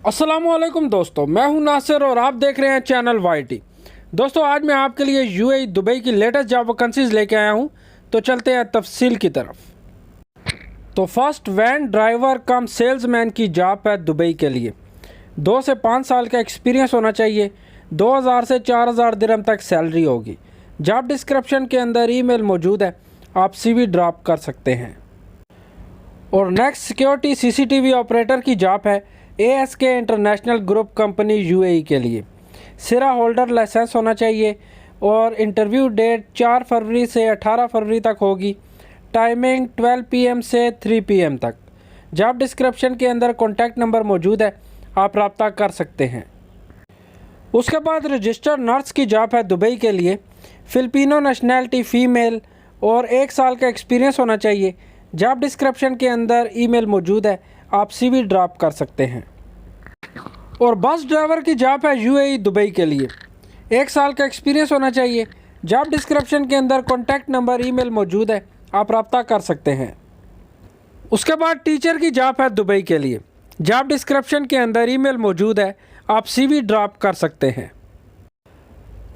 अस्सलामुअलैकुम दोस्तों, मैं हूं नासिर और आप देख रहे हैं चैनल वाईटी। दोस्तों, आज मैं आपके लिए यूएई दुबई की लेटेस्ट जॉब वैकेंसीज लेके आया हूं, तो चलते हैं तफसील की तरफ। तो फर्स्ट वैन ड्राइवर कम सेल्समैन की जॉब है दुबई के लिए। 2 से 5 साल का एक्सपीरियंस होना चाहिए। 2000 से 4000 दिरहम तक सैलरी होगी। जॉब डिस्क्रिप्शन के अंदर ईमेल मौजूद है, आप सीवी ड्रॉप कर सकते हैं। और नेक्स्ट सिक्योरिटी सीसीटीवी ऑपरेटर की जॉब है ASK international group company UAE के लिए। सिरा होल्डर लाइसेंस होना चाहिए और इंटरव्यू डेट 4 फरवरी से 18 फरवरी तक होगी। टाइमिंग 12 PM से 3 PM तक। जॉब डिस्क्रिप्शन के अंदर कॉन्टैक्ट नंबर मौजूद है, आप रब्ता कर सकते हैं। उसके बाद रजिस्टर्ड नर्स की जॉब है दुबई के लिए। फ़िलिपिनो नेशनैलिटी फ़ीमेल और 1 साल का एक्सपीरियंस होना चाहिए। जॉब डिस्क्रिप्शन के अंदर ईमेल मौजूद है, आप सीवी ड्रॉप कर सकते हैं। और बस ड्राइवर की जॉब है यूएई दुबई के लिए। 1 साल का एक्सपीरियंस होना चाहिए। जॉब डिस्क्रिप्शन के अंदर कॉन्टैक्ट नंबर ईमेल मौजूद है, आप रब्ता कर सकते हैं। उसके बाद टीचर की जॉब है दुबई के लिए। जॉब डिस्क्रिप्शन के अंदर ईमेल मौजूद है, आप सीवी ड्रॉप कर सकते हैं।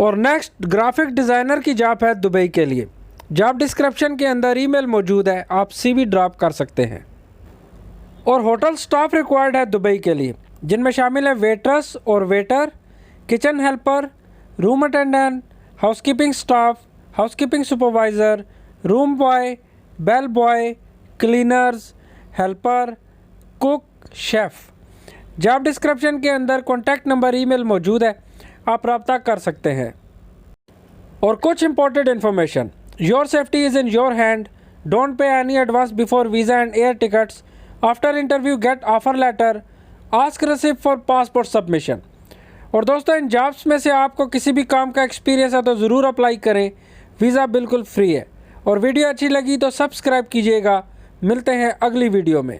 और नेक्स्ट ग्राफिक डिज़ाइनर की जॉब है दुबई के लिए। जॉब डिस्क्रिप्शन के अंदर ईमेल मौजूद है, आप सीवी ड्रॉप कर सकते हैं। और होटल स्टाफ रिक्वायर्ड है दुबई के लिए, जिनमें शामिल है वेट्रेस और waiter, kitchen helper, room attendant, housekeeping staff, housekeeping supervisor, room boy, bell boy, cleaners, helper, cook, chef. Job description के अंदर कॉन्टैक्ट नंबर ईमेल मौजूद है, आप रब्ता कर सकते हैं। और कुछ important information, your safety is in your hand. Don't pay any advance before visa and air tickets. After interview get offer letter. Ask receipt for passport submission. और दोस्तों, इन जॉब्स में से आपको किसी भी काम का एक्सपीरियंस है तो ज़रूर अप्लाई करें। वीज़ा बिल्कुल फ्री है। और वीडियो अच्छी लगी तो सब्सक्राइब कीजिएगा। मिलते हैं अगली वीडियो में।